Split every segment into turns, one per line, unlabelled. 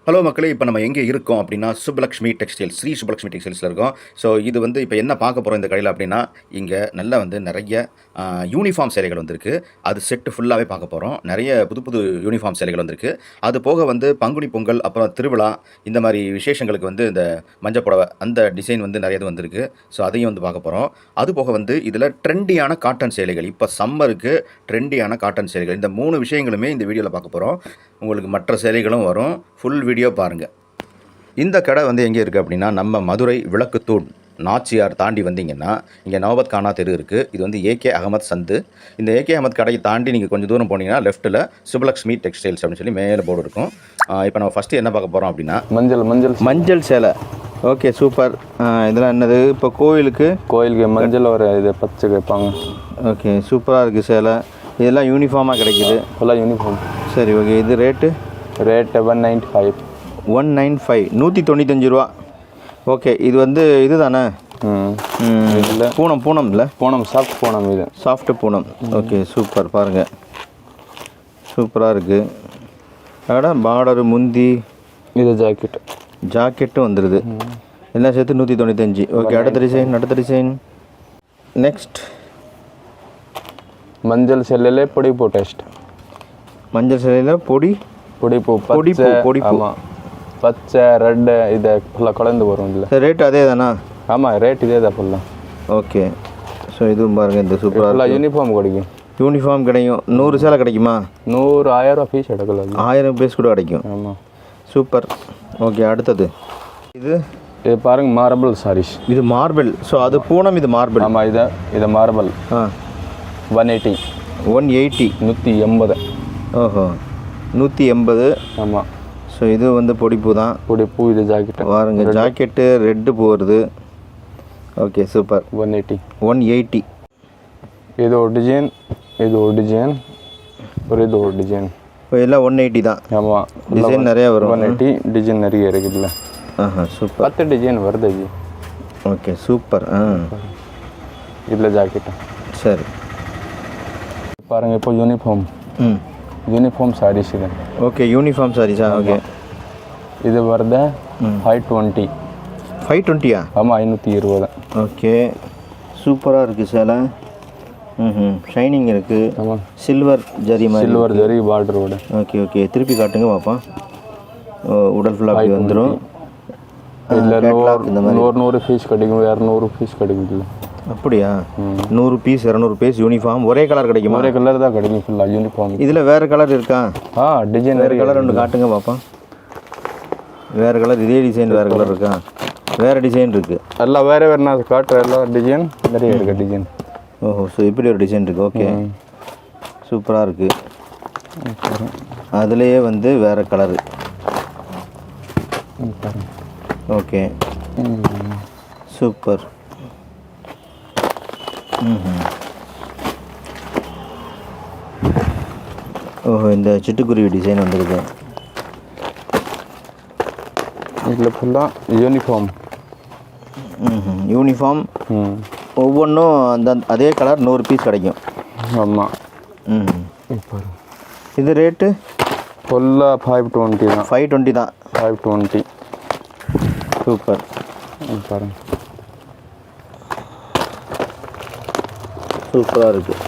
Hello மக்களே, இப்போ நம்ம எங்கே இருக்கோம் அப்படின்னா சுப்புலக்ஷ்மி டெக்ஸ்டைல்ஸ், ஸ்ரீ சுப்புலக்ஷ்மி டெக்ஸ்டைல்ஸில் இருக்கோம். ஸோ இது வந்து இப்போ என்ன பார்க்க போகிறோம் இந்த கடையில் அப்படின்னா, இங்கே நல்லா வந்து நிறைய யூனிஃபார்ம் சேலைகள் வந்திருக்கு. அது செட்டு ஃபுல்லாகவே பார்க்க போகிறோம். நிறைய புது புது யூனிஃபார்ம் சேலைகள் வந்திருக்கு. அது போக வந்து பங்குனி பொங்கல், அப்புறம் திருவிழா, இந்த மாதிரி விசேஷங்களுக்கு வந்து இந்த மஞ்சள் புடவை அந்த டிசைன் வந்து நிறைய இது வந்திருக்கு. ஸோ அதையும் வந்து பார்க்க போகிறோம். அது போக வந்து இதில் ட்ரெண்டியான காட்டன் சேலைகள், இப்போ சம்மருக்கு ட்ரெண்டியான காட்டன் சேலைகள், இந்த 3 விஷயங்களுமே இந்த வீடியோவில் பார்க்க போகிறோம். உங்களுக்கு மற்ற சேலைகளும் வரும். ஃபுல் வீடியோ பாருங்கள். இந்த கடை வந்து எங்கே இருக்குது அப்படின்னா, நம்ம மதுரை விளக்குத்தூண் நாச்சியார் தாண்டி வந்தீங்கன்னா இங்கே நவபத் கானா தெரு இருக்குது. இது வந்து ஏகே அகமத் சந்து. இந்த ஏகே அகமத் கடையை தாண்டி நீங்கள் கொஞ்சம் தூரம் போனீங்கன்னா லெஃப்ட்டில் சுப்புலக்ஷ்மி டெக்ஸ்டைல்ஸ் அப்படின்னு சொல்லி மேலே போர்டு இருக்கும். இப்போ நம்ம ஃபஸ்ட்டு என்ன பார்க்க போகிறோம் அப்படின்னா, மஞ்சள் சேலை. Okay, super. இதெல்லாம் என்னது? இப்போ கோயிலுக்கு
மஞ்சள் ஒரு இது பச்சை வைப்பாங்க.
ஓகே, சூப்பராக இருக்குது சேலை. இதெல்லாம் யூனிஃபார்மாக கிடைக்குது.
ஃபுல்லாக யூனிஃபார்ம்.
சரி, ஓகே. இது ரேட்டு
195.
195 ரூபா. ஓகே, இது வந்து இது தானே?
இல்லை,
பூனம் இல்லை,
சாஃப்ட் பூனம். இது
சாஃப்ட் பூனம். Okay, super. பாருங்கள், சூப்பராக இருக்குது. அட பார்டரு, முந்தி,
இது
ஜாக்கெட்டும் வந்துடுது. எல்லாம் சேர்த்து 195. ஓகே, அடுத்த டிசைன். நெக்ஸ்ட்
மஞ்சள் செல்லில் பொடிப்பூ டெஸ்ட்.
மஞ்சள் சேலையில் பொடிப்பூ.
ஆமாம், பச்சை ரெட்டு இது ஃபுல்லாக கலந்து வரும். இல்லை,
ரேட் அதே தானா?
ஆமாம், ரேட் இதே தான் ஃபுல்லாக.
ஓகே, ஸோ இதுவும் பாருங்கள், இந்த சூப்பராக
யூனிஃபார்ம் கிடைக்கும்.
யூனிஃபார்ம் கிடைக்கும். 100 சேலை கிடைக்குமா?
1000 பீஸ் எடுக்கலாம்.
1000 பீஸ் கூட கிடைக்கும்.
ஆமாம்,
சூப்பர். ஓகே, அடுத்தது இது
பாருங்க, மார்பிள் சாரீஸ்.
இது மார்பிள். ஸோ அது பூனம், இது மார்பிள்.
ஆமாம், இது மார்பிள். 180.
180. ஓஹோ, 180.
ஆமாம்.
ஸோ இது வந்து பொடிப்பூ தான்.
பொடிப்பூ. இது ஜாக்கெட்டு
பாருங்க, ஜாக்கெட்டு ரெட்டு பூ வருது. Okay, super. 180.
இது ஒரு டிசைன், இது ஒரு டிசைன்.
இப்போ எல்லாம் 180 தான்.
ஆமாம்,
டிசைன் நிறையா வரும்.
180 டிசைன் நிறைய இருக்குதுல்ல.
சூப்பர்.
10 டிசைன் வருது ஜி.
Okay, super.
இதில் ஜாக்கெட்டு.
சரி,
பாருங்கள், இப்போ யூனிஃபார்ம் சாரீஸ் இது.
Okay, uniform சாரீஸா? ஓகே,
இது வருது 520.
520-யா?
ஆமாம், 520.
ஓகே, சூப்பராக இருக்குது சேலை. ஷைனிங் இருக்குது.
ஆமாம்,
சில்வர் ஜரி
பார்டரோட.
ஓகே, திருப்பி காட்டுங்க பார்ப்போம். உடல் ஃபுல்லாக அப்படி வந்துடும்.
இல்லை, இந்த மாதிரி 100 பீஸ் கிடைக்கும், 200 பீஸ் கிடைக்கும். இல்லை,
அப்படியா? 100 பீஸ் 200 பீஸ் யூனிஃபார்ம் ஒரே கலர் கிடைக்குமா?
ஒரே கலர் தான் கிடைக்கும் ஃபுல்லாக யூனிஃபார்ம்.
இதில் வேறு கலர் இருக்கா?
டிசைன்
வேறு கலர் ஒன்று காட்டுங்க பார்ப்போம். வேறு கலர், இதே டிசைன் வேறு கலர் இருக்கா? வேறு டிசைன் இருக்குது.
எல்லாம் வேறு நான் காட்டுற எல்லாம் டிசைன் நிறைய இருக்குது டிசைன்.
ஓஹோ, ஸோ இப்படி ஒரு டிசைன் இருக்குது. ஓகே, சூப்பராக இருக்குது. அதுலேயே வந்து வேறு கலரு. Okay, super. ஓஹோ, இந்த சிட்டுக்குருவி டிசைன் வந்துருக்கு.
இதில் ஃபுல்லாக
யூனிஃபார்ம். ஒவ்வொன்றும் அதே கலர் 100 பீஸ் கிடைக்கும்.
ஆமாம்.
இது ரேட்டு
ஃபுல்லாக 520 தான்.
520 தான்.
520.
சூப்பர்.
பாருங்கள்,
சூப்பராக இருக்குது.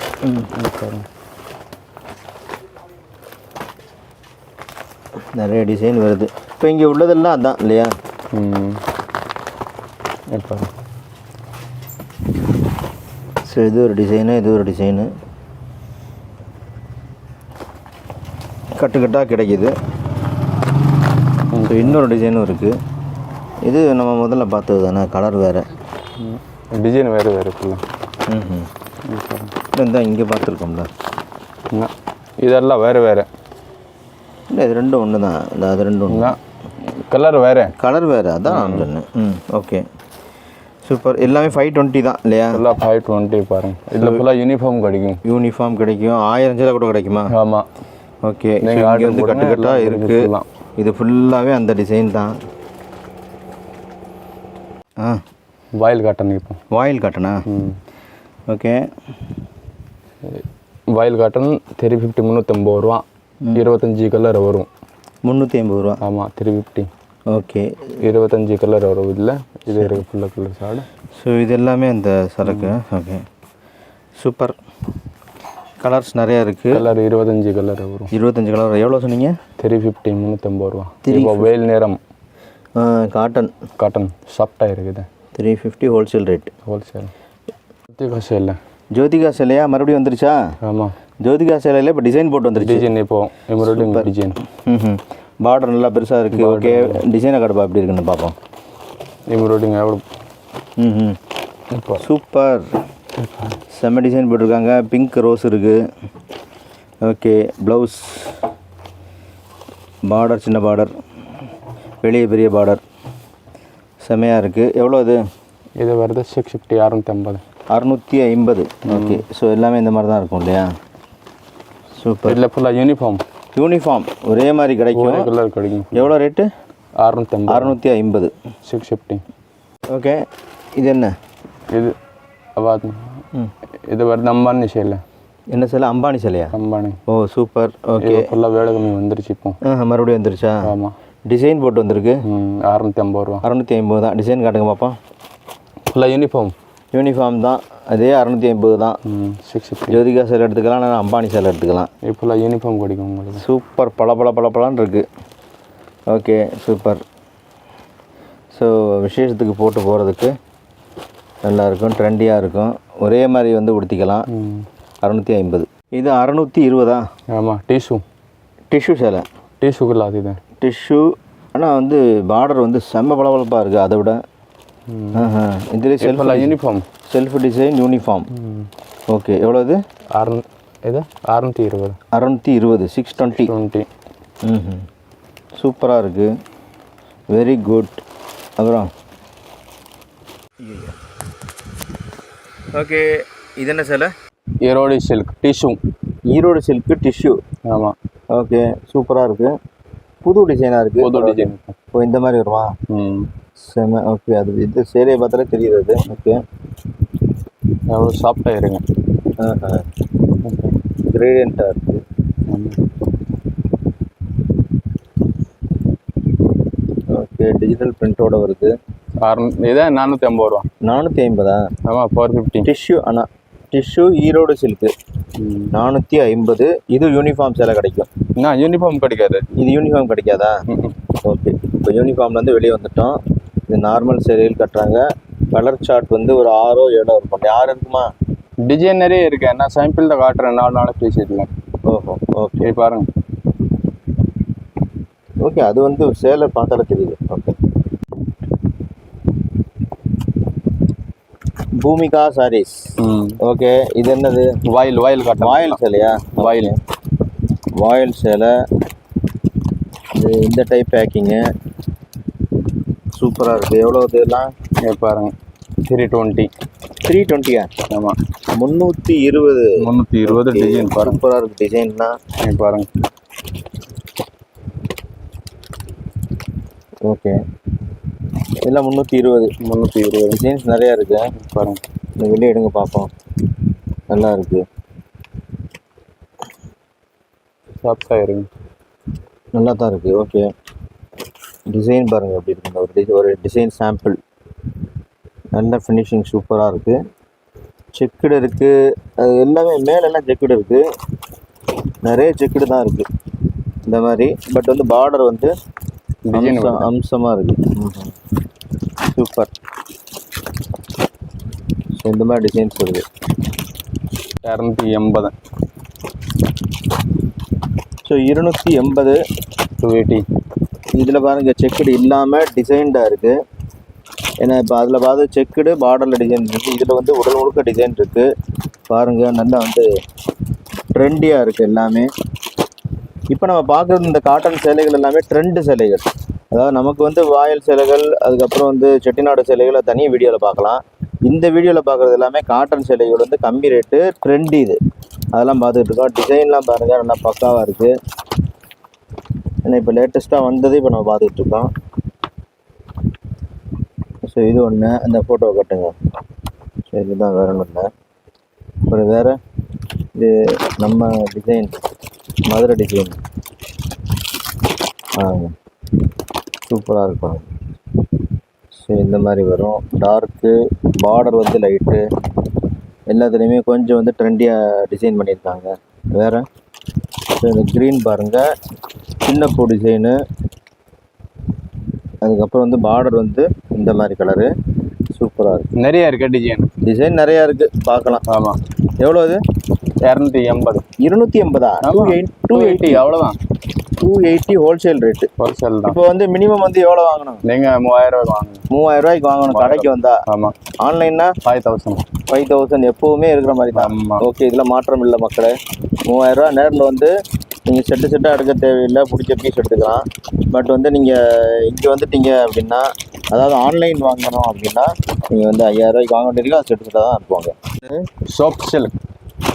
நிறைய டிசைன் வருது. இப்போ இங்கே உள்ளதெல்லாம் அதான் இல்லையா? ஸோ இது ஒரு டிசைனு, கட்டுக்கட்டாக கிடைக்கிது. ஸோ இன்னொரு டிசைனும் இருக்குது. இது நம்ம முதல்ல பார்த்தது தானே, கலர் வேறு,
டிசைன் வேறு ஃபுல்லாக.
இந்த இங்கே பார்த்துருக்கோம்ல,
இதெல்லாம் வேறு
இல்லை, இது ரெண்டும் ஒன்று தான். அது ரெண்டும் ஒன்று தான்.
கலர்
வேறு அதான் நான் சொன்னேன். Okay, super. எல்லாமே 520 தான் இல்லையா?
ஃபுல்லாக 520. பாருங்கள், இதில் ஃபுல்லாக யூனிஃபார்ம் கிடைக்கும்.
1000 சேலை கூட கிடைக்குமா?
ஆமாம்.
ஓகே, இங்கே வந்து கட்டுக்கட்டாக இருக்குது. இது ஃபுல்லாகவே அந்த டிசைன் தான்.
வாயில் காட்டன். இப்போ
வாயில் காட்டனா? ஓகே,
வாயில் காட்டன் 350 350 ரூபா. 25 கலர் வரும்.
350 ரூபா.
ஆமாம் 350.
ஓகே.
25 கலர் வரும் இதில். இது இருக்குது ஃபுல்லாக கலர் சாடு.
ஸோ இது எல்லாமே அந்த சரக்கு. Okay super. கலர்ஸ் நிறையா இருக்குது.
கலர் 25 கலர் வரும்.
25 கலர். எவ்வளோ சொன்னீங்க?
350, 350 ரூபா. இப்போ வெயில் நேரம். காட்டன் சாஃப்டாக இருக்குது.
350 ஹோல்சேல் ரேட்.
ஹோல்சேல். ஜோதிகா சேலை.
ஜோதிகா சேலையா மறுபடியும் வந்துருச்சா?
ஆமாம்.
ஜோதிகா சேலையில் இப்போ டிசைன் போட்டு வந்துருச்சு.
டிசைன் இப்போ எம்ப்ராய்டிங் டிசைன்.
பார்டர் நல்லா பெருசாக இருக்குது. ஓகே டிசைனை கடுப்பா எப்படி இருக்குன்னு பார்ப்போம்.
எம்ப்ராய்டிங் எவ்வளோ.
இப்போ சூப்பர். செம்ம டிசைன் போட்டிருக்காங்க. பிங்க் ரோஸ் இருக்குது. ஓகே ப்ளவுஸ் பார்டர் சின்ன பார்டர், வெளியே பெரிய பார்டர், செம்மையாக இருக்குது. எவ்வளோ இது?
இது வருது 650, 650.
650. ஓகே ஸோ எல்லாமே இந்த மாதிரி தான் இருக்கும் இல்லையா? சூப்பர்.
இதில் ஃபுல்லாக யூனிஃபார்ம்
ஒரே மாதிரி கிடைக்கும்.
கலர் கிடைக்கும்.
எவ்வளோ ரேட்டு?
650.
650.
650.
ஓகே இது என்ன?
இது அவாது. இது வருது அம்பானி சேலை.
என்ன சேலை? அம்பானி சேலையா?
அம்பானி.
ஓ சூப்பர். ஓகே
ஃபுல்லாக வேலை கம்மி வந்துருச்சு இப்போ.
மறுபடியும் வந்துருச்சா?
ஆமாம்.
டிசைன் போட்டு வந்திருக்கு.
650 ரூபா.
650 தான். டிசைன் காட்டுங்க பாப்பா.
ஃபுல்லாக யூனிஃபார்ம்
தான். அதே 650 தான்.
650.
ஜோதிகா சேலை எடுத்துக்கலாம், நான் அம்பானி சேலை எடுத்துக்கலாம்.
ஃபுல்லாக யூனிஃபார்ம் கிடைக்கும் உங்களுக்கு.
சூப்பர். பளபளன்னு இருக்குது. Okay super. ஸோ விசேஷத்துக்கு போட்டு போகிறதுக்கு நல்லாயிருக்கும், ட்ரெண்டியாக இருக்கும். ஒரே மாதிரி வந்து உடுத்திக்கலாம். 650. இது 620.
ஆமாம்.
டிஷ்யூ சேலை.
டிஷ்யூக்குள்ள அது இது
டிஷ்யூ. ஆனால் வந்து பார்டர் வந்து செம்ம பளபளப்பாக இருக்குது. அதை விட இதுலேயே செல்ஃப் டிசைன் யூனிஃபார்ம். ஓகே எவ்வளோ இது?
620.
620. 620. சூப்பராக இருக்குது. Very good. அப்புறம் ஓகே இது என்ன சேலை?
Erode silk tissue.
Erode silk tissue.
ஆமாம்.
ஓகே சூப்பராக இருக்குது. புது டிசைனாக இருக்குது.
புது டிசைன்.
இப்போ இந்த மாதிரி வருமா? செம. ஓகே அது இது சேலையை பார்த்தாலே தெரியுது அது. ஓகே
எவ்வளோ சாஃப்டாக இருங்க.
கிரேடியண்ட்டாக இருக்குது. ஓகே டிஜிட்டல் பிரிண்டோட வருது.
இதே 450 ரூபா.
450.
ஆமாம் 450.
டிஷ்யூ. ஆனால் டிஷ்யூ ஈரோடு சில்க்கு 450. இது யூனிஃபார்ம் சேலை கிடைக்கும்.
யூனிஃபார்ம் கிடைக்காது.
இது யூனிஃபார்ம் கிடைக்காதா? ஓகே இப்போ யூனிஃபார்ம்லேருந்து வெளியே வந்துட்டோம். இது நார்மல் சேலையில் கட்டுறாங்க. கலர் சார்ட் வந்து ஒரு 6 7 இருக்கும். 6 இருக்குமா?
டிசைன் நிறைய இருக்கு. நான் சாம்பிள் தான் காட்டுறேன். 4 பீஸ் இதில்.
ஓஹோ ஓகே
பாருங்க.
ஓகே அது வந்து சேலை பார்த்தாலே தெரியுது. ஓகே பூமிகா சாரீஸ். ஓகே இது என்னது?
வாயில் காட்டும்.
வாயில் சேலையா? வாயில் சேலை. இது இந்த டைப் பேக்கிங்கு சூப்பராக இருக்குது. எவ்வளோ இதெல்லாம்
பாருங்க. 320.
320.
ஆமாம்.
320.
டிசைன் பாருங்க.
சூப்பராக இருக்குது டிசைன்லாம்.
பாருங்க.
ஓகே எல்லாம் 320. டிசைன்ஸ் நிறையா இருக்குது.
பாருங்க.
இந்த வெளியே எடுங்க பார்ப்போம். நல்லா இருக்குது.
சாஃப்டாக இருங்க.
நல்லா தான் இருக்குது. ஓகே டிசைன் பாருங்கள் எப்படி இருக்குங்க. ஒரு டிசைன் சாம்பிள். நல்ல ஃபினிஷிங் சூப்பராக இருக்குது. செக்குடு இருக்குது. அது எல்லாமே மேலெல்லாம் செக்குடு இருக்குது. நிறைய செக்குடு தான் இருக்குது இந்த மாதிரி. பட் வந்து பார்டர் வந்து அம்சமாக இருக்குது. சூப்பர். ஸோ இந்த மாதிரி டிசைன்ஸ் வருது.
280.
ஸோ 280.
280.
இதில் பாருங்கள் செக்குடு இல்லாமல் டிசைன்டாக இருக்குது. ஏன்னா இப்போ அதில் பார்த்து செக்குடு பார்டரில் டிசைன் இருக்குது. இதில் வந்து உடல் முழுக்க டிசைன் இருக்குது. பாருங்கள் நல்லா வந்து ட்ரெண்டியாக இருக்குது எல்லாமே. இப்போ நம்ம பார்க்குறது இந்த காட்டன் சேலைகள் எல்லாமே ட்ரெண்டு சேலைகள். அதாவது நமக்கு வந்து வாயில் சேலைகள், அதுக்கப்புறம் வந்து செட்டிநாடு சேலைகளை தனி வீடியோவில் பார்க்கலாம். இந்த வீடியோவில் பார்க்குறது எல்லாமே காட்டன் சேலைகள் வந்து கம்மி ரேட்டு ட்ரெண்டு. இது அதெல்லாம் பார்த்துக்கிட்டு இருக்கோம். டிசைன்லாம் பாருங்கள் நல்லா பக்காவாக இருக்குது. ஏன்னா இப்போ லேட்டஸ்ட்டாக வந்தது இப்போ நம்ம பார்த்துக்கிட்டு இருக்கோம். ஸோ இது ஒன்று. அந்த ஃபோட்டோவை கட்டுங்க. ஸோ இதுதான் வேறு ஒன்றும் இல்லை. அப்புறம் வேறு இது நம்ம டிசைன் மதுரை டிசைன்.
சூப்பராக இருக்கும். ஸோ இந்த மாதிரி வரும். டார்க்கு பார்டர் வந்து லைட்டு எல்லாத்துலேயுமே கொஞ்சம் வந்து ட்ரெண்டியாக டிசைன் பண்ணியிருக்காங்க. வேறு ஸோ இந்த க்ரீன் பாருங்கள், சின்ன பூ டிசைனு. அதுக்கப்புறம் வந்து பார்டர் வந்து இந்த மாதிரி கலரு சூப்பராக இருக்குது.
நிறைய இருக்கு
டிசைன் நிறையா இருக்குது, பார்க்கலாம்.
ஆமாம்.
எவ்வளோ அது?
280.
280. 280
அவ்வளோதான்.
280 ஹோல்சேல் ரேட்டு.
ஹோல்சேல் தான்.
இப்போ வந்து மினிமம் வந்து எவ்வளோ வாங்கணும்?
நீங்கள் 3000 வாங்கணும்.
3000 வாங்கணும் கடைக்கு வந்தா.
ஆமாம்.
ஆன்லைன்னா 5000 எப்போவுமே இருக்கிற மாதிரி தான். ஓகே, இதில் மாற்றம் இல்லை மக்களே. 3000 நேரில் வந்து நீங்கள் செட்டாக எடுக்க தேவையில்லை, பிடிச்ச பீஸ் எடுத்துக்கலாம். பட் வந்து நீங்கள் இங்கே வந்துட்டீங்க அப்படின்னா, அதாவது ஆன்லைன் வாங்கணும் அப்படின்னா நீங்கள் வந்து 5000 வாங்க வேண்டியது, அது செட்டாக தான் அனுப்புவாங்க.
Soft silk.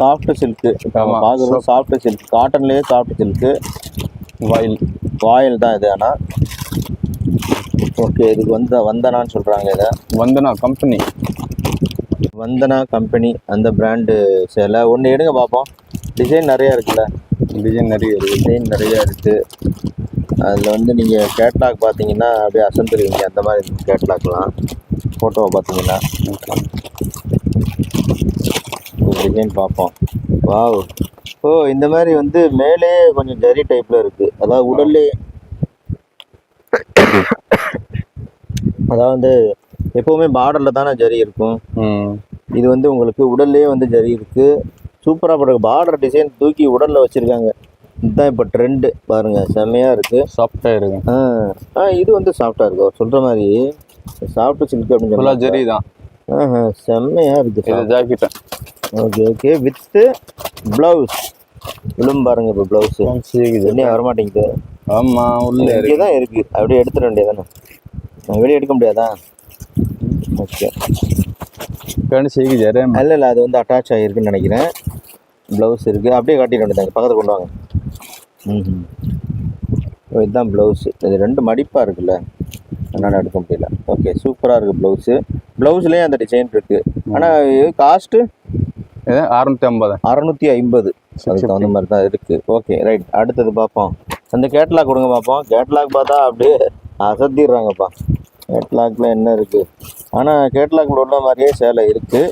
சாஃப்ட் சில்க்கு பார்க்குறது. சாஃப்ட் சில்க், காட்டன்லேயே சாஃப்ட் சில்க்கு. வாயில் தான் இது. ஆனால் ஓகே, இதுக்கு வந்தனான்னு சொல்கிறாங்க. இதை வந்தனா கம்பெனி அந்த பிராண்டு சேலை. ஒன்று எடுங்க பார்ப்போம். டிசைன் நிறையா இருக்குல்ல? டிசைன் நிறையா இருக்குது. அதில் வந்து நீங்கள் கேட்லாக் பார்த்தீங்கன்னா அப்படியே அசந்துருவீங்க. அந்த மாதிரி கேட்லாக்லாம் ஃபோட்டோவை பார்த்தீங்கன்னா டிசைன் பார்ப்போம். வாவ். ஓ, இந்த மாதிரி வந்து மேலே கொஞ்சம் ஜரி டைப்பில் இருக்குது. அதாவது உடல்லே, அதாவது எப்போவுமே பார்டரில் தானே ஜரி இருக்கும். இது வந்து உங்களுக்கு உடல்லே வந்து ஜரி இருக்குது. சூப்பராக போட்டு பார்டர் டிசைன் தூக்கி உடலில் வச்சுருக்காங்க. இதுதான் இப்போ ட்ரெண்டு பாருங்கள். செம்மையாக இருக்குது.
சாஃப்டாக இருக்கு.
இது வந்து சாஃப்டாக இருக்குது. அவர் சொல்கிற மாதிரி சாஃப்ட் சில்க் அப்படின்னு சொல்லி
ஜரி தான்.
செம்மையாக இருக்குது.
ஜாக்கெட்டு.
Okay with blouse. விழும் பாருங்க. இப்போ ப்ளவுஸு என்ன வரமாட்டேங்குது.
ஆமாம், உள்ளே
இங்கே தான் இருக்குது. அப்படியே எடுத்துட வேண்டியதானே? வெளியே எடுக்க முடியாதா? ஓகே, இல்லை அது வந்து அட்டாச் ஆகிருக்குன்னு நினைக்கிறேன். ப்ளவுஸ் இருக்குது. அப்படியே காட்டிட வேண்டியதாங்க. பக்கத்தில் கொண்டு வாங்க. இதுதான் ப்ளவுஸு. இது 2 மடிப்பாக இருக்குல்ல, அதனால் எடுக்க முடியல. ஓகே, சூப்பராக இருக்குது ப்ளவுஸு. ப்ளவுஸ்லேயும் அந்த டிசைன் இருக்குது. ஆனால் காஸ்ட்டு
650.
650. அதுக்கு தகுந்த மாதிரி தான் இருக்குது. Okay right. அடுத்தது பார்ப்போம். அந்த கேட்லாக் கொடுங்க பார்ப்போம். கேட்லாக் பார்த்தா அப்படியே அசத்திடுறாங்கப்பா. கேட்லாகில் என்ன இருக்குது? ஆனால் கேட்லாகில் உள்ள மாதிரியே சேலை இருக்குது.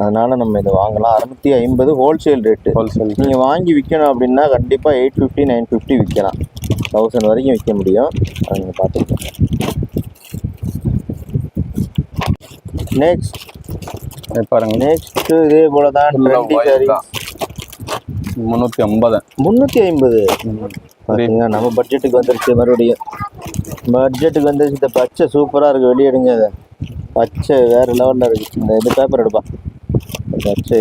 அதனால் நம்ம இதை வாங்கலாம். 650 ஹோல்சேல் ரேட்டு. நீங்கள் வாங்கி விற்கணும் அப்படின்னா கண்டிப்பாக 850 950 விற்கலாம். 1000 வரைக்கும் விற்க முடியும். அதை நீங்கள் பார்த்துக்கோங்க. நெக்ஸ்ட்
பாருங்க.
நெக்ஸ்ட்டு இதே போல தான் ட்ரெண்டி சாரி. 350. பார்த்தீங்கன்னா நம்ம பட்ஜெட்டுக்கு வந்துருச்சு. மறுபடியும் பட்ஜெட்டுக்கு வந்துருச்சு. இந்த பச்சை சூப்பராக இருக்குது. வெளியெடுங்க. அதை பச்சை வேறு லெவலில் இருக்குது. இந்த பேப்பர் எடுப்பா. பச்சை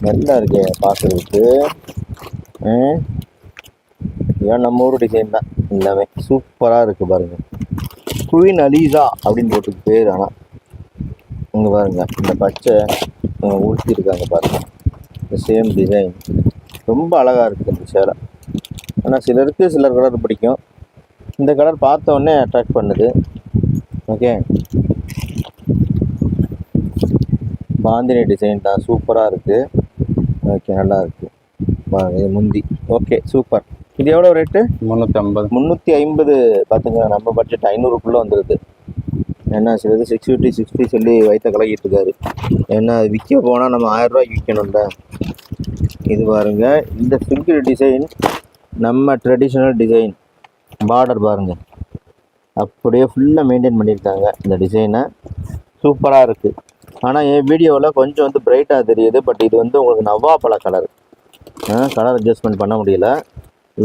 நல்லா இருக்கு பார்க்குறதுக்கு. ஏன் நம்ம ஊர் டிசைன் தான் எல்லாமே. சூப்பராக இருக்குது பாருங்கள். குயின் அலீசா அப்படின்னு போட்டு பேர். ஆனால் இங்கே பாருங்கள், இந்த பச்சை ஊற்றிருக்காங்க பாருங்கள். இந்த சேம் டிசைன் ரொம்ப அழகாக இருக்குது இந்த சேலை. ஆனால் சிலருக்கு சிலர் கலர் பிடிக்கும். இந்த கலர் பார்த்த உடனே அட்ராக்ட் பண்ணுது. ஓகே, பாந்தினி டிசைன் தான். சூப்பராக இருக்குது. ஓகே, நல்லா இருக்குது. இது முந்தி. Okay, super. இது எவ்வளோ ரேட்டு? 350. பார்த்துங்க, நம்ம பட்ஜெட் 500க்குள்ளே வந்துடுது. ஏன்னா சிலது 650 60 சொல்லி வயிற்ற கலக்கிட்டு இருக்காரு. ஏன்னா அது விற்க போனால் நம்ம 1000 ரூபாய்க்கு விற்கணும்ல. இது பாருங்கள், இந்த சில்க் டிசைன் நம்ம ட்ரெடிஷ்னல் டிசைன். பார்டர் பாருங்கள், அப்படியே ஃபுல்லாக மெயின்டைன் பண்ணியிருக்காங்க இந்த டிசைனை. சூப்பராக இருக்குது. ஆனால் என் வீடியோவில் கொஞ்சம் வந்து பிரைட்டாக தெரியுது. பட் இது வந்து உங்களுக்கு நவ்வாப்பழ கலர். கலர் அட்ஜஸ்ட்மெண்ட் பண்ண முடியல.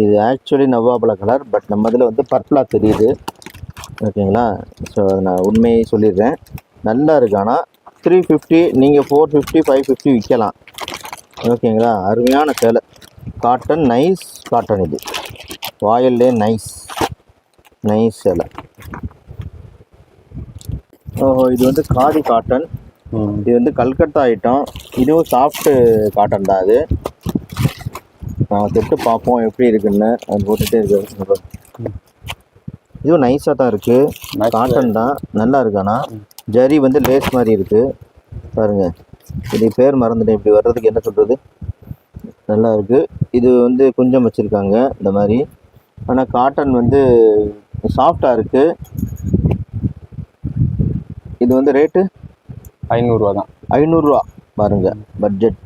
இது ஆக்சுவலி நவ்வாப்பழ கலர். பட் நம்ம இதில் வந்து பர்பிளாக தெரியுது. ஓகேங்களா? ஸோ நான் உண்மையை சொல்லிடுறேன். நல்லா இருக்கு. ஆனால் 350, நீங்கள் 450 550 விற்கலாம். ஓகேங்களா? அருமையான சேலை. Cotton, nice cotton. இது வாயிலே நைஸ் சேலை. ஓஹோ, இது வந்து காதி காட்டன். இது வந்து கல்கத்தா ஐட்டம். இதுவும் சாஃப்ட்டு காட்டன் தான். அது நான் தொட்டு பார்ப்போம் எப்படி இருக்குன்னு. அது போட்டுகிட்டே இருக்கு. இதுவும் நைஸாக தான் இருக்குது. காட்டன் தான், நல்லா இருக்கு. ஆனால் ஜரி வந்து லேஸ் மாதிரி இருக்குது பாருங்கள். இது பேர் மறந்துட்டேன். இப்படி வர்றதுக்கு என்ன சொல்கிறது? நல்லா இருக்குது. இது வந்து குஞ்சம் வச்சுருக்காங்க இந்த மாதிரி. ஆனால் காட்டன் வந்து சாஃப்டாக இருக்குது. இது வந்து ரேட்டு
500 தான்.
500 பாருங்க, பட்ஜெட்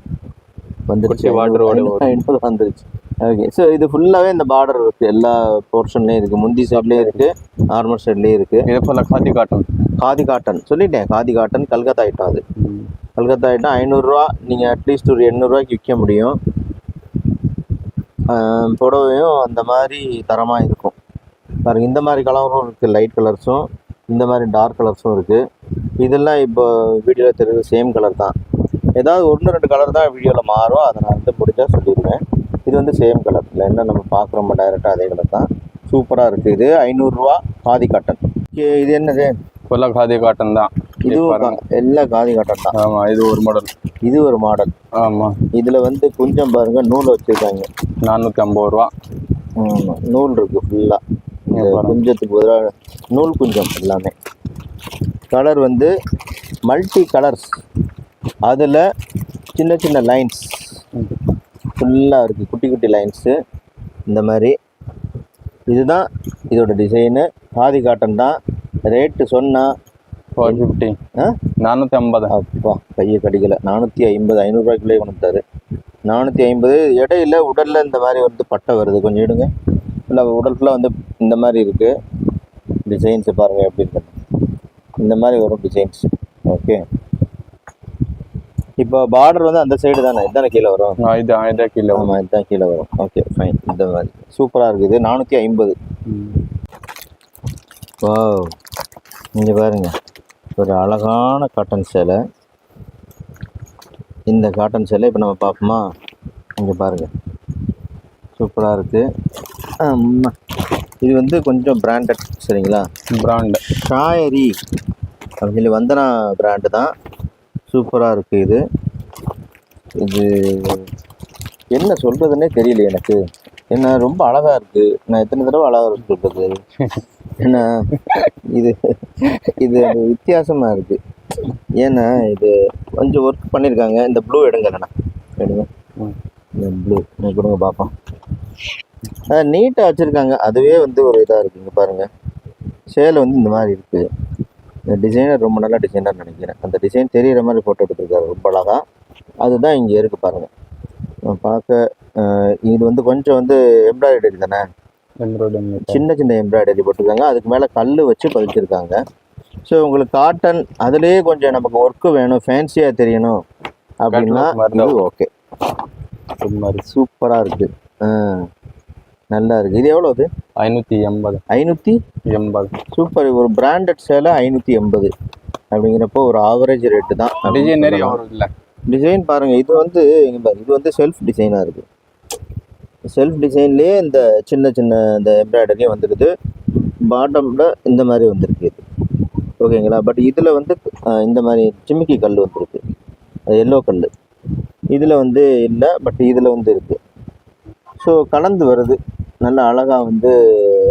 வந்துருச்சு.
பார்டரோட
500 வந்துருச்சு. ஓகே, ஸோ இது ஃபுல்லாகவே இந்த பார்டர் இருக்குது, எல்லா போர்ஷன்லேயும் இருக்குது. முந்தி சைட்லேயும் இருக்குது, நார்மல் சைட்லேயும் இருக்குது.
இது ஃபுல்லாக காதி காட்டன்.
காதி காட்டன் சொல்லிட்டேன், காதி காட்டன் கல்கத்தா ஐட்டம். அது கல்கத்தா ஐட்டம் 500 நீங்கள் அட்லீஸ்ட் ஒரு 800 விற்க முடியும். புடவையும் அந்த மாதிரி தரமாக இருக்கும் பாருங்கள். இந்த மாதிரி கலரும் இருக்குது, லைட் கலர்ஸும் இந்த மாதிரி டார்க் கலர்ஸும் இருக்குது. இதெல்லாம் இப்போ வீடியோவில் தெரியுது சேம் கலர் தான். ஏதாவது 1-2 கலர் தான் வீடியோவில் மாறும், அதை நான் வந்து முடிஞ்சால் சொல்லிடுவேன். இது வந்து சேம் கலர் இல்லை, என்ன நம்ம பார்க்குறோம் டைரெக்டாக அதே கலர் தான். சூப்பராக இருக்குது. இது 500 காதி காட்டன். இது என்னது?
ஃபுல்லாக காதி காட்டன் தான்.
இதுவும் எல்லாம் காதி காட்டன் தான்.
ஆமாம், இது ஒரு மாடல்.
இது ஒரு மாடல்.
ஆமாம்,
இதில் வந்து குஞ்சம் பாருங்கள், நூல் வச்சுருக்காங்க.
450 ரூபா.
நூல் இருக்குது ஃபுல்லாக. குஞ்சத்துக்கு பதிலாக நூல் குஞ்சம் எல்லாமே. கலர் வந்து மல்டி கலர்ஸ், அதில் சின்ன சின்ன லைன்ஸ் ஃபுல்லாக இருக்குது, குட்டி குட்டி லைன்ஸு இந்த மாதிரி. இதுதான் இதோட டிசைனு. காதி காட்டன் தான். ரேட்டு சொன்னால்
450. 450.
அப்பா கையை கடிக்கலை. 450. 500 கொண்டுட்டாரு. 450. இடையில உடலில் இந்த மாதிரி வந்து பட்டை வருது, கொஞ்சம் எடுங்க. ஃபுல்லாக உடல் ஃபுல்லாக வந்து இந்த மாதிரி இருக்குது. டிசைன்ஸு பாருங்கள் எப்படி இருக்கு. இந்த மாதிரி வரும் டிசைன்ஸ். ஓகே, இப்போ பார்டர் வந்து அந்த சைடு தானே, இதுதானே கீழே வரும்?
இதான் கீழே.
ஆமாம், இதுதான் கீழே வரும். Okay fine. இந்த மாதிரி சூப்பராக இருக்குது. 450. வா, இங்கே பாருங்க, ஒரு அழகான காட்டன் சேலை. இந்த காட்டன் சேலை இப்போ நம்ம பார்ப்போமா? இங்கே பாருங்கள், சூப்பராக இருக்குது. இது வந்து கொஞ்சம் பிராண்டட், சரிங்களா?
பிராண்டு
ஷாயரி அப்படின்னு சொல்லி வந்தனா பிராண்டு தான். சூப்பராக இருக்குது. இது இது என்ன சொல்கிறதுனே தெரியல எனக்கு. என்ன ரொம்ப அழகாக இருக்குது. நான் எத்தனை தடவை அழகாக சொல்கிறது. ஏன்னா இது இது வித்தியாசமாக இருக்குது. ஏன்னா இது கொஞ்சம் ஒர்க் பண்ணியிருக்காங்க. இந்த ப்ளூ எடுங்க, இல்லைண்ணா எடுங்க. இந்த ப்ளூ கொடுங்க பார்ப்போம். நீட்டாக வச்சுருக்காங்க. அதுவே வந்து ஒரு இதாக இருக்குங்க பாருங்கள். சேலை வந்து இந்த மாதிரி இருக்குது. இந்த டிசைனர் ரொம்ப நல்லா டிசைனர் நினைக்கிறேன். அந்த டிசைன் தெரிகிற மாதிரி ஃபோட்டோ எடுத்துருக்காரு, ரொம்ப அழகாக. அதுதான் இங்கே இருக்குது பாருங்கள். பார்க்க இது வந்து கொஞ்சம் வந்து எம்ப்ராய்டரி தானே, சின்ன சின்ன எம்ப்ராய்டரி போட்டிருக்காங்க. அதுக்கு மேலே கல் வச்சு பதிச்சிருக்காங்க. ஸோ உங்களுக்கு காட்டன் அதுலேயே கொஞ்சம் நமக்கு ஒர்க்கு வேணும், ஃபேன்சியாக தெரியணும் அப்படின்னா இது ஓகே. சூப்பராக இருக்குது, நல்லா இருக்குது. இது எவ்வளோ? அது
580. 580.
சூப்பர். ஒரு பிராண்டட் சேலை 580 அப்படிங்கிறப்போ ஒரு ஆவரேஜ் ரேட்டு தான்.
டிசைன் நிறைய வரும் இல்லை?
டிசைன் பாருங்கள். இது வந்து இது வந்து செல்ஃப் டிசைனாக இருக்குது. செல்ஃப் டிசைன்லேயே இந்த சின்ன சின்ன இந்த எம்ப்ராய்டரியும் வந்துடுது. பாட்டமில் இந்த மாதிரி வந்துருக்கு இது, ஓகேங்களா? பட் இதில் வந்து இந்த மாதிரி சிமிக்கி கல் வந்துருக்கு, எல்லோ கல். இதில் வந்து இல்லை, பட் இதில் வந்து இருக்குது. ஸோ கலந்து வருது, நல்ல அழகாக வந்து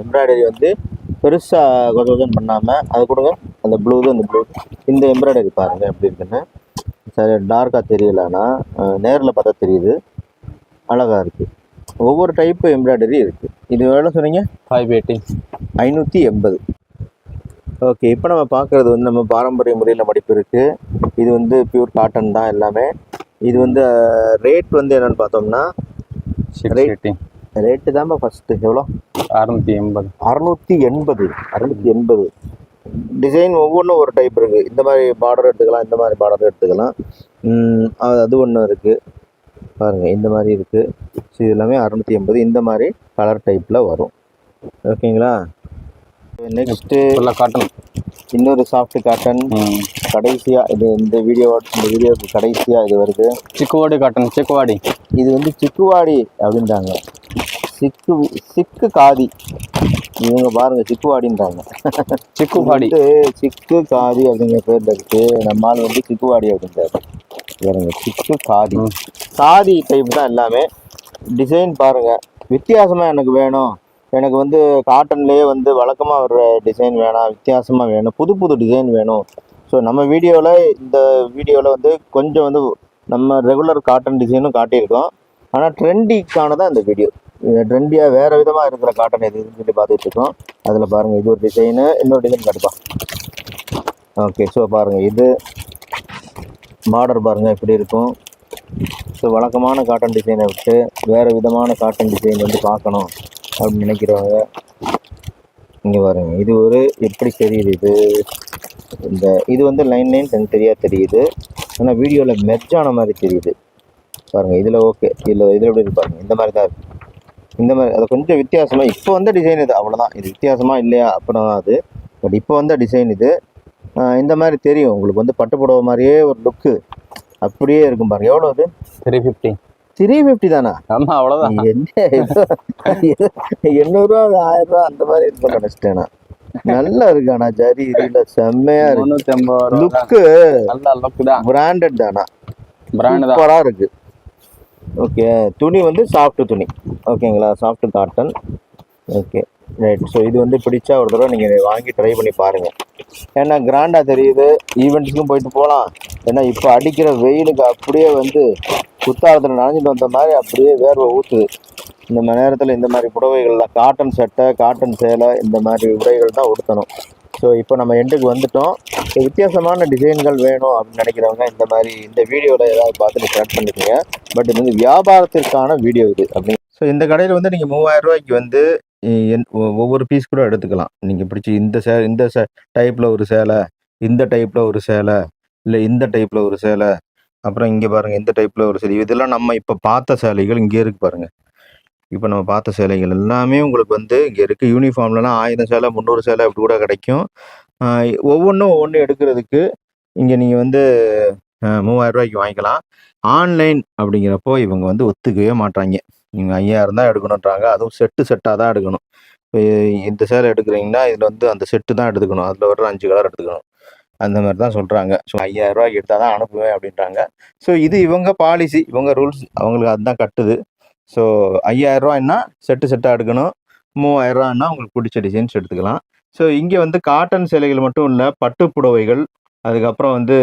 எம்ப்ராய்டரி வந்து பெருசாக கொஞ்சம் பண்ணாமல் அது கொடுங்க. அந்த ப்ளூ அந்த ப்ளூ இந்த எம்ப்ராய்டரி பாருங்கள் எப்படி இருக்குன்னு. சரி, டார்க்காக தெரியலன்னா நேரில் பார்த்தா தெரியுது, அழகாக இருக்குது. ஒவ்வொரு டைப்பு எம்ப்ராய்டரி இருக்குது. இது எவ்வளோ சொன்னீங்க?
580.
580. ஓகே, இப்போ நம்ம பார்க்குறது வந்து நம்ம பாரம்பரிய முறையில் மடிப்பு இருக்குது. இது வந்து பியூர் காட்டன் தான் எல்லாமே. இது வந்து ரேட் வந்து என்னென்னு பார்த்தோம்னா, ரேட்டு தான்ப்பா ஃபஸ்ட்டு. எவ்வளோ?
680.
680. டிசைன் ஒவ்வொன்றும் ஒரு டைப் இருக்குது. இந்த மாதிரி பார்டர் எடுத்துக்கலாம், இந்த மாதிரி பார்டர் எடுத்துக்கலாம். அது ஒன்று இருக்குது பாருங்கள், இந்த மாதிரி இருக்குது. ஸோ இது எல்லாமே 680. இந்த மாதிரி கலர் டைப்பில் வரும், ஓகேங்களா? நெக்ஸ்ட்டு
காட்டன்,
இன்னொரு சாஃப்ட் காட்டன். கடைசியாக இது இந்த வீடியோவுக்கு கடைசியாக இது வருது.
சிக்குவாடி காட்டன். சிக்குவாடி
இது வந்து சிக்குவாடி அப்படின்றாங்க. சிக்கு காதி. இவங்க பாருங்கள் சிக்குவாடின்றாங்க. சிக்குவாடி சிக்கு காதி அப்படிங்கிற பேரில் இருக்குது. நம்மால் வந்து சிக்குவாடி அப்படின்றாரு பாருங்க. சிக்கு காதி, காதி டைப் தான் எல்லாமே. டிசைன் பாருங்கள் வித்தியாசமாக எனக்கு வேணும். எனக்கு வந்து காட்டன்லேயே வந்து வழக்கமாக வர்ற டிசைன் வேணாம், வித்தியாசமாக வேணும், புது புது டிசைன் வேணும். ஸோ நம்ம இந்த வீடியோவில் வந்து கொஞ்சம் வந்து நம்ம ரெகுலர் காட்டன் டிசைனும் காட்டியிருக்கோம். ஆனால் ட்ரெண்டிக்கான தான் இந்த வீடியோ. ட்ரெண்டியாக வேறு விதமாக இருக்கிற காட்டன் எதுன்னு சொல்லி பார்த்துட்டு இருக்கோம். அதில் பாருங்கள், இது ஒரு டிசைனு, இன்னொரு டிசைன் காட்டுப்பா. ஓகே, ஸோ பாருங்கள், இது பார்டர் பாருங்கள் எப்படி இருக்கும். ஸோ வழக்கமான காட்டன் டிசைனை விட்டு வேறு விதமான காட்டன் டிசைன் வந்து பார்க்கணும் அப்படின்னு நினைக்கிறவங்க இங்கே பாருங்கள். இது ஒரு எப்படி தெரியுது, இது வந்து லைன் தெரியாது தெரியுது, ஆனால் வீடியோவில் மெர்ஜ் ஆன மாதிரி தெரியுது பாருங்கள். இதில் ஓகே, இதில் எப்படி இருக்கு பாருங்கள், இந்த மாதிரி தான் இருக்குது. இந்த மாதிரி அது கொஞ்சம் வித்தியாசமாக இப்போ வந்த டிசைன் இது, அவ்வளோதான். இது வித்தியாசமாக இல்லையா அப்படின்னா தான் அது, பட் இப்போ வந்த டிசைன் இது. இந்த மாதிரி தெரியும் உங்களுக்கு வந்து பட்டு புடவை மாதிரியே ஒரு லுக்கு அப்படியே இருக்கும் பாருங்க. எவ்வளோ அது?
350.
350 தானா?
ஆமாம், அவ்வளோதான்.
என்ன 800 1000 அந்த மாதிரி இருக்கும் நினச்சிட்டேன். நல்லா இருக்கு. ஆனால் ஜரி இதில் செம்மையா இருக்கு.
350
லுக்கு
நல்ல லுக்கு தான்.
பிராண்டட் தானா?
பிராண்ட் தான்.
சூப்பராக இருக்கு. ஓகே, துணி வந்து சாஃப்ட் துணி. ஓகேங்களா, soft cotton. Okay right. So இது வந்து பிடிச்சா ஒரு தடவை நீங்கள் வாங்கி ட்ரை பண்ணி பாருங்கள். ஏன்னா கிராண்டாக தெரியுது, ஈவெண்ட்ஸுக்கும் போயிட்டு போகலாம். ஏன்னா இப்போ அடிக்கிற வெயிலுக்கு அப்படியே வந்து குத்தாலத்தில் நனைஞ்சிட்டு வந்த மாதிரி அப்படியே வேர்வை ஊற்றுது. இந்த மாதிரி நேரத்தில் இந்த மாதிரி புடவைகள்லாம் காட்டன் சட்டை, காட்டன் சேலை, இந்த மாதிரி உடைகள் தான் உடுத்தணும். ஸோ இப்போ நம்ம எண்டுக்கு வந்துட்டோம். ஸோ வித்தியாசமான டிசைன்கள் வேணும் அப்படின்னு நினைக்கிறவங்க இந்த மாதிரி இந்த வீடியோவில் ஏதாவது பார்த்து ஸ்டார்ட் பண்ணிக்கோங்க. பட் இது வந்து வியாபாரத்திற்கான வீடியோ இது அப்படின்னு. ஸோ இந்த கடையில் வந்து நீங்கள் 3000 ரூபாய்க்கு வந்து ஒவ்வொரு பீஸ் கூட எடுத்துக்கலாம். நீங்கள் பிடிச்சி இந்த டைப்பில் ஒரு சேலை, இந்த டைப்பில் ஒரு சேலை, இல்லை இந்த டைப்பில் ஒரு சேலை, அப்புறம் இங்கே பாருங்கள் இந்த டைப்பில் ஒரு சேலை. இதெல்லாம் நம்ம இப்போ பார்த்த சேலைகள் இங்கே இருக்குது பாருங்கள். இப்போ நம்ம பார்த்த சேலைகள் எல்லாமே உங்களுக்கு வந்து இங்கே இருக்குது. யூனிஃபார்ம்லலாம் 1000 சேலை 300 சேலை அப்படி கூட கிடைக்கும். ஒவ்வொன்றும் எடுக்கிறதுக்கு இங்கே நீங்கள் வந்து 3000 ரூபாய்க்கு வாங்கிக்கலாம். ஆன்லைன் அப்படிங்கிறப்போ இவங்க வந்து ஒத்துக்கவே மாட்டாங்க. நீங்கள் 5000 தான் எடுக்கணுன்றாங்க. அதுவும் செட்டாக தான் எடுக்கணும். இப்போ இந்த சேலை எடுக்கிறீங்கன்னா இதில் வந்து அந்த செட்டு தான் எடுத்துக்கணும். அதில் வர 5 கலர் எடுத்துக்கணும். அந்த மாதிரி தான் சொல்கிறாங்க. ஸோ 5000 ரூபாய்க்கு எடுத்தால் தான் அனுப்புவேன் அப்படின்றாங்க. ஸோ இது இவங்க பாலிசி, இவங்க ரூல்ஸ், அவங்களுக்கு அதுதான் கட்டுது. ஸோ 5000 ரூபாய்னா செட்டாக எடுக்கணும். 3000 ரூபாய்னா உங்களுக்கு பிடிச்ச டிசைன்ஸ் எடுத்துக்கலாம். ஸோ இங்கே வந்து காட்டன் சேலைகள் மட்டும் இல்லை, பட்டு புடவைகள், அதுக்கப்புறம் வந்து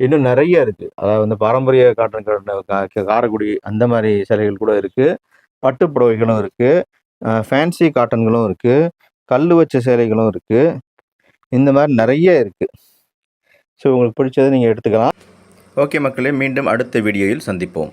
இன்னும் நிறைய இருக்குது. அதாவது வந்து பாரம்பரிய காட்டன் காரைக்குடி அந்த மாதிரி சேலைகள் கூட இருக்குது. பட்டு புடவைகளும் இருக்குது, ஃபேன்சி காட்டன்களும் இருக்குது, கல் வச்ச சேலைகளும் இருக்குது. இந்த மாதிரி நிறைய இருக்குது. ஸோ உங்களுக்கு பிடிச்சதை நீங்கள் எடுத்துக்கலாம். ஓகே மக்களே, மீண்டும் அடுத்த வீடியோவில் சந்திப்போம்.